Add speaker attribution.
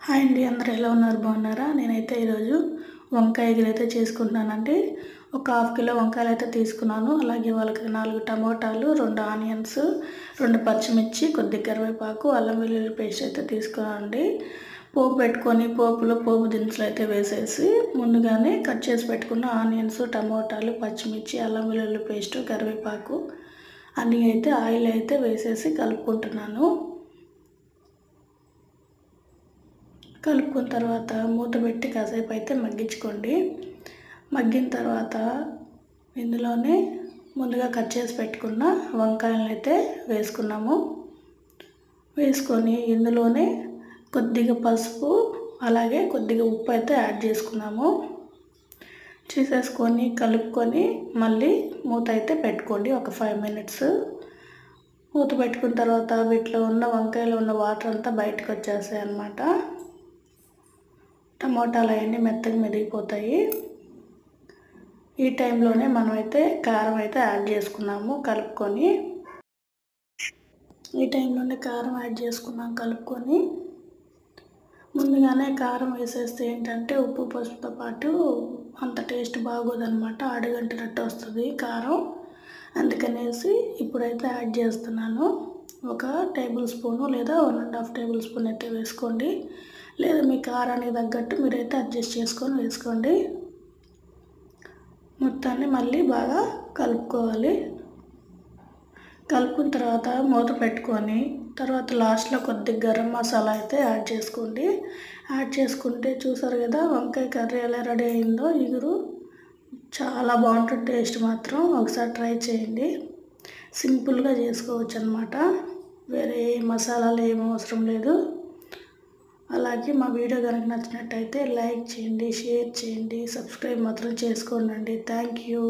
Speaker 1: Hi అండి, అందరూ ఎలా ఉన్నారు? బాగున్నారా? నేనైతే ఈరోజు వంకాయ ఎగురు అయితే చేసుకుంటున్నానండి. ఒక హాఫ్ కిలో వంకాయలు అయితే తీసుకున్నాను. అలాగే వాళ్ళకి 4 టమోటాలు, 2 ఆనియన్స్, 2 పచ్చిమిర్చి, కొద్దిగా కరివేపాకు, అల్లం వెల్లుల్లి పేస్ట్ అయితే తీసుకున్నానండి. పోపు పెట్టుకొని పోపులో పోపు దినుసులు అయితే వేసేసి ముందుగానే కట్ చేసి పెట్టుకున్న ఆనియన్స్, టమోటాలు, పచ్చిమిర్చి, అల్లం వెల్లుల్లి పేస్ట్, కరివేపాకు అన్నీ అయితే ఆయిల్ అయితే వేసేసి కలుపుకుంటున్నాను. కలుపుకున్న తర్వాత మూత పెట్టి కాసేపు అయితే మగ్గించుకోండి. మగ్గిన తర్వాత ఇందులోనే ముందుగా కట్ చేసి పెట్టుకున్న వంకాయలను అయితే వేసుకున్నాము. వేసుకొని ఇందులోనే కొద్దిగా పసుపు అలాగే కొద్దిగా ఉప్పు అయితే యాడ్ చేసుకున్నాము. చేసేసుకొని కలుపుకొని మళ్ళీ మూత అయితే పెట్టుకోండి ఒక 5 మినిట్స్. మూత పెట్టుకున్న తర్వాత వీటిలో ఉన్న వంకాయలో ఉన్న వాటర్ అంతా బయటకు వచ్చేస్తాయి అన్నమాట. టమోటాలు అవన్నీ మెత్తగా మెదిగిపోతాయి. ఈ టైంలోనే మనమైతే కారం అయితే యాడ్ చేసుకున్నాము కలుపుకొని. ఈ టైంలోనే కారం యాడ్ చేసుకున్నాం కలుపుకొని. ముందుగానే కారం వేసేస్తే ఏంటంటే ఉప్పు పసుపుతో పాటు అంత టేస్ట్ బాగోదన్నమాట, అడుగంటినట్టు వస్తుంది కారం. అందుకనేసి ఇప్పుడైతే యాడ్ చేస్తున్నాను. ఒక టేబుల్ స్పూను లేదా 1.5 టేబుల్ స్పూన్ అయితే వేసుకోండి. లేదా మీ కారానికి తగ్గట్టు మీరైతే అడ్జస్ట్ చేసుకొని వేసుకోండి. మొత్తాన్ని మళ్ళీ బాగా కలుపుకోవాలి. కలుపుకున్న తర్వాత మూత పెట్టుకొని తర్వాత లాస్ట్లో కొద్దిగా గరం మసాలా అయితే యాడ్ చేసుకోండి. యాడ్ చేసుకుంటే చూసారు కదా వంకాయ కర్రీ ఎలా రెడీ అయిందో. ఇగురు చాలా బాగుంటుంది, టేస్ట్ మాత్రం ఒకసారి ట్రై చేయండి. సింపుల్గా చేసుకోవచ్చు అన్నమాట, వేరే మసాలాలు ఏమీ అవసరం లేదు. అలాగే మా వీడియో కనుక నచ్చినట్టయితే లైక్ చేయండి, షేర్ చేయండి, సబ్స్క్రైబ్ మాత్రం చేసుకోండి. Thank you.